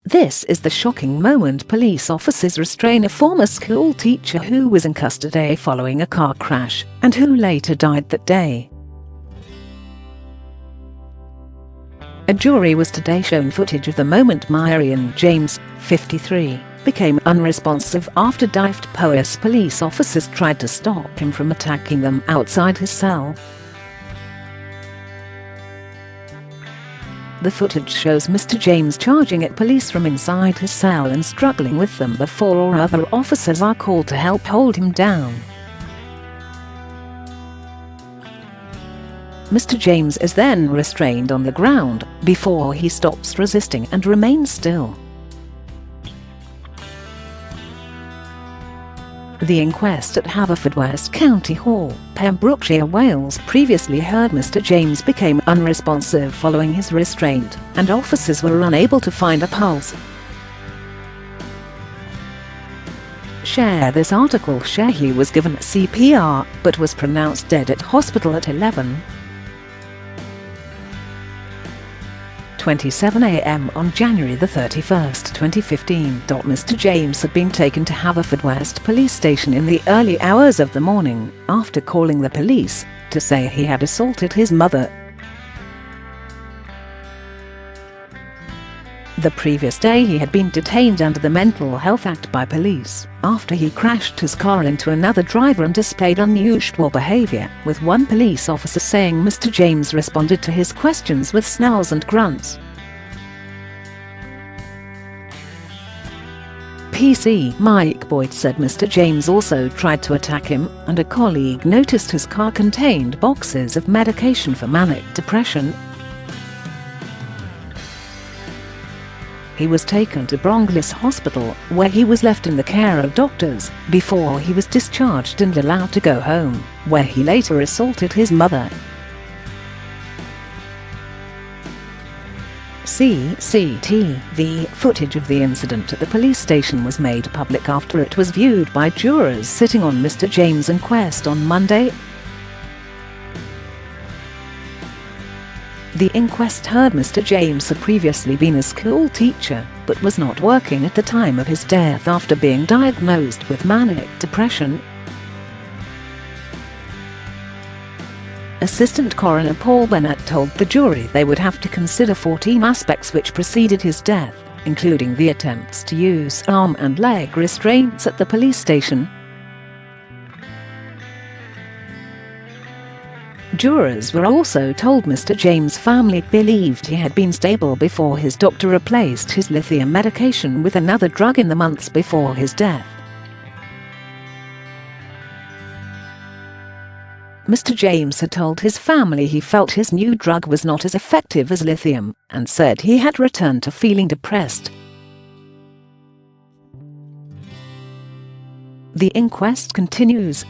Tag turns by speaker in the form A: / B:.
A: This is the shocking moment police officers restrain a former school teacher who was in custody following a car crash and who later died that day. A jury was today shown footage of the moment Myrion James, 53, became unresponsive after daft police officers tried to stop him from attacking them outside his cell. The footage shows Mr. James charging at police from inside his cell and struggling with them before other officers are called to help hold him down. Mr. James is then restrained on the ground before he stops resisting and remains still. The inquest at Haverfordwest County Hall, Pembrokeshire, Wales previously heard Mr. James became unresponsive following his restraint, and officers were unable to find a pulse. Share this article. He was given CPR, but was pronounced dead at hospital at 11:27 a.m. on January 31, 2015. Mr. James had been taken to Haverfordwest Police Station in the early hours of the morning after calling the police to say he had assaulted his mother. The previous day he had been detained under the Mental Health Act by police after he crashed his car into another driver and displayed unusual behavior, with one police officer saying Mr. James responded to his questions with snarls and grunts. PC Mike Boyd said Mr. James also tried to attack him, and a colleague noticed his car contained boxes of medication for manic depression. He was taken to Bronglis Hospital, where he was left in the care of doctors before he was discharged and allowed to go home, where he later assaulted his mother. CCTV footage of the incident at the police station was made public after it was viewed by jurors sitting on Mr. James' inquest on Monday. The inquest heard Mr. James had previously been a school teacher, but was not working at the time of his death after being diagnosed with manic depression. Assistant Coroner Paul Bennett told the jury they would have to consider 14 aspects which preceded his death, including the attempts to use arm and leg restraints at the police station. Jurors were also told Mr. James' family believed he had been stable before his doctor replaced his lithium medication with another drug in the months before his death. Mr. James had told his family he felt his new drug was not as effective as lithium, and said he had returned to feeling depressed. The inquest continues.